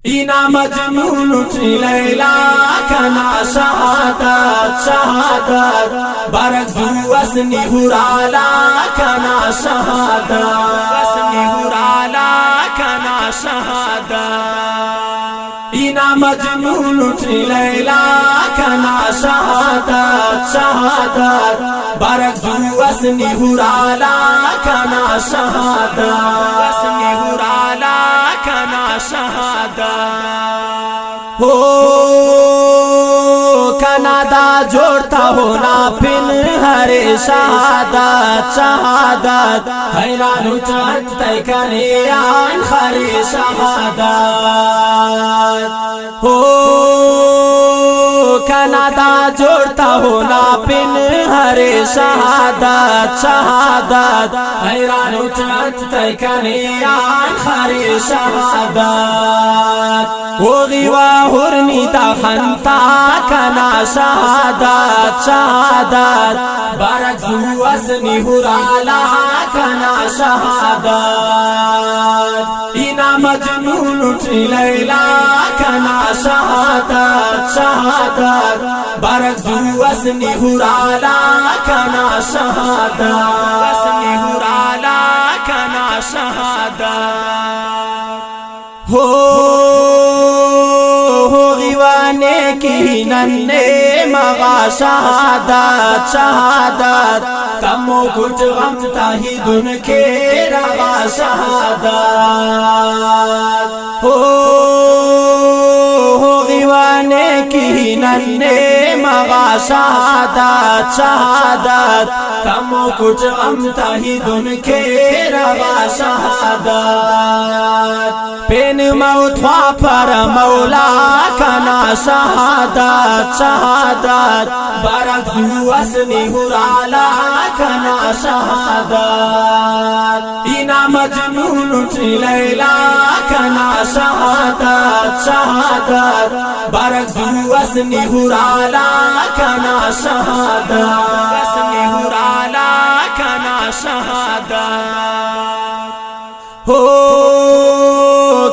इना मजनून उठी लैला कना शहादत शहादत बारक जुवसनी हुराला कना शहादत वसनी हुराला कना शहादत इना मजनून उठी लैला कना शहादत शहादत बारक जुवसनी हुराला कना शहादत वसनी हुराला कना शहादत हो कनादा जोड़ता होना फिन हरे शहादत शहादत हैरान उठते कनियान हरे शहादत हो कनादा जोड़ता होना पिन हरे शहादत शहादत हैरान उठते कनियान हरे शहादत वो गिवा हुरनी खंता कना शहादत शहादत बारक जुवसनी हुराला कना शहादत इना मजनून उठी लैला कना शहादत शहादत बारक जुवसनी हुराला कना शहादत वसनी हुराला कना शहादत हो दीवाने की नन्हे मगा शहादत शहादत तमो कुछ गमता ही दुन के रवा शहादत हो दीवाने की नन्हे मगा शहादत शहादत तमो कुछ गमता ही दुन के रवा शहादत पेन मौत पर मौला कना शहादत शहादत बारक जुवसनी हुराला कना शहादत इना मजनून उठी लैला कना शहादत शहादत बारक जुवसनी हुराला कना शहादत वसनी हुराला कना शहादत हो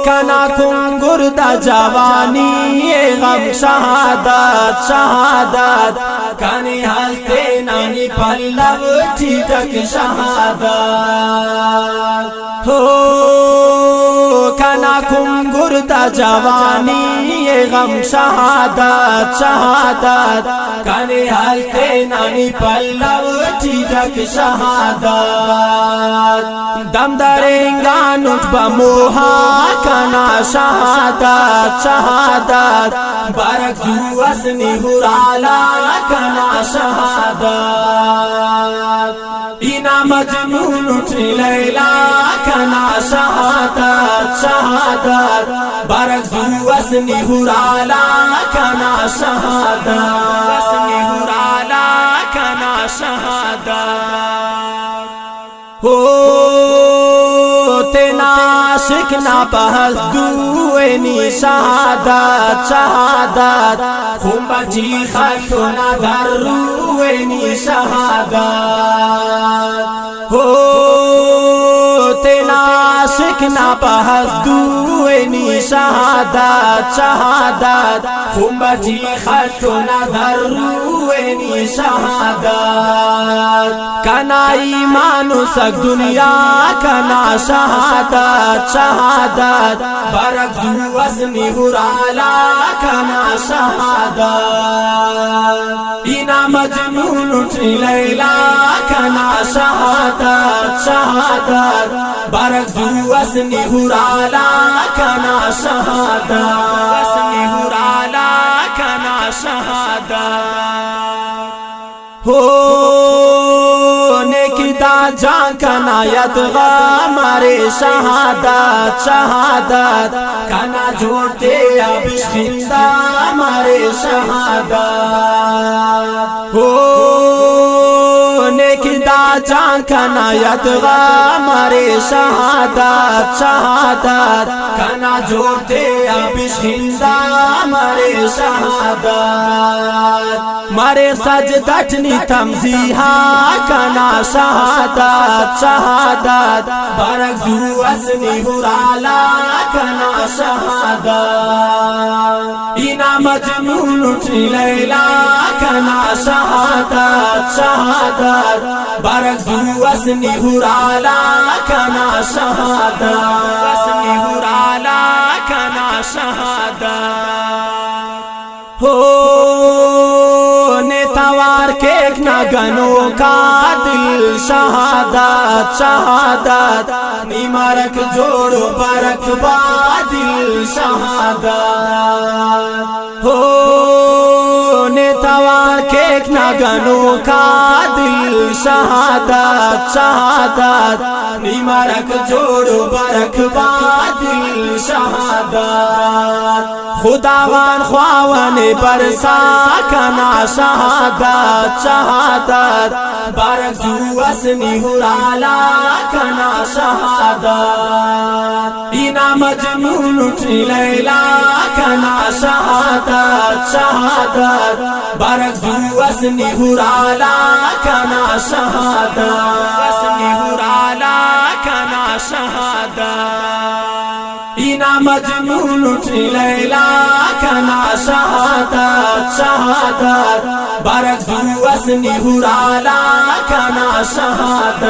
कना कुंगुरदा जवानी ये गम शहादत शहादत कनी हलते नानी पल्लव ठीठक शहादत हो कना कुंगुरदा जवानी ये गम शहादत शहादत कनी हलते नानी पल्लव ठीठक शहादत दम दरेंगा नुट बमोहा कना शहादत शहादत बारक जुवसनी हुराला कना शहादत इना मजनून उठी लैला कना शहादत शहादत बारक जुवसनी हुराला कना शहादत वसनी हुराला कना शहादत हो नाशिक ना पहल दुएनी शहादत शहादत खुम्बजी खशुना धरुएनी शहादत हो नाशिक ना पहल दुएनी शहादत शहादत खुम्बजी खशुना धरुएनी शहादत कना ईमानु सक दुनिया कना शहादत शहादत बारक जुवसनी हुराला कना शहादत इना मजनून उठी लैला कना शहादत शहादत बारक जुवसनी हुराला कना शहादत वसनी हुराला कना शहादत हो नेकिदा जान कना यदगा मारे शहादत शहादत कना जोड़ते अब जिंदा मारे शहादत हो नेकिदा जान कना यदगा मारे शहादत शहादत कना जोड़ते अबिशिंदा मारे शहादत मारे सजदटनी तमजीहा कना शहादत शहादत बारक जुअसनी हुराला कना शहादत इना मजनून उठी लैला कना शहादत शहादत बारक जुअसनी हुराला कना शहादत हुराला कना शहादत हो नेतावार के ना गनो का दिल शहादत शहादत निमारक जोड़ो बरक बादिल शहादत हो नेतावार के ना गनो का दिल शहादत शहादत निमारक जोड़ो बरक बादिल शहादत खुदावान ख्वावन बरसा कना शहादत शहादत बारक जुअसनी हुराला कना शहादत इना मजनून उठी लैला कना शहादत शहादत बारक जुअसनी हुराला कना शहादत हुराला कना शहादत इना मजनून उठी लैला कना शहादत शहादत बारक जुअसनी हुराला कना शहादत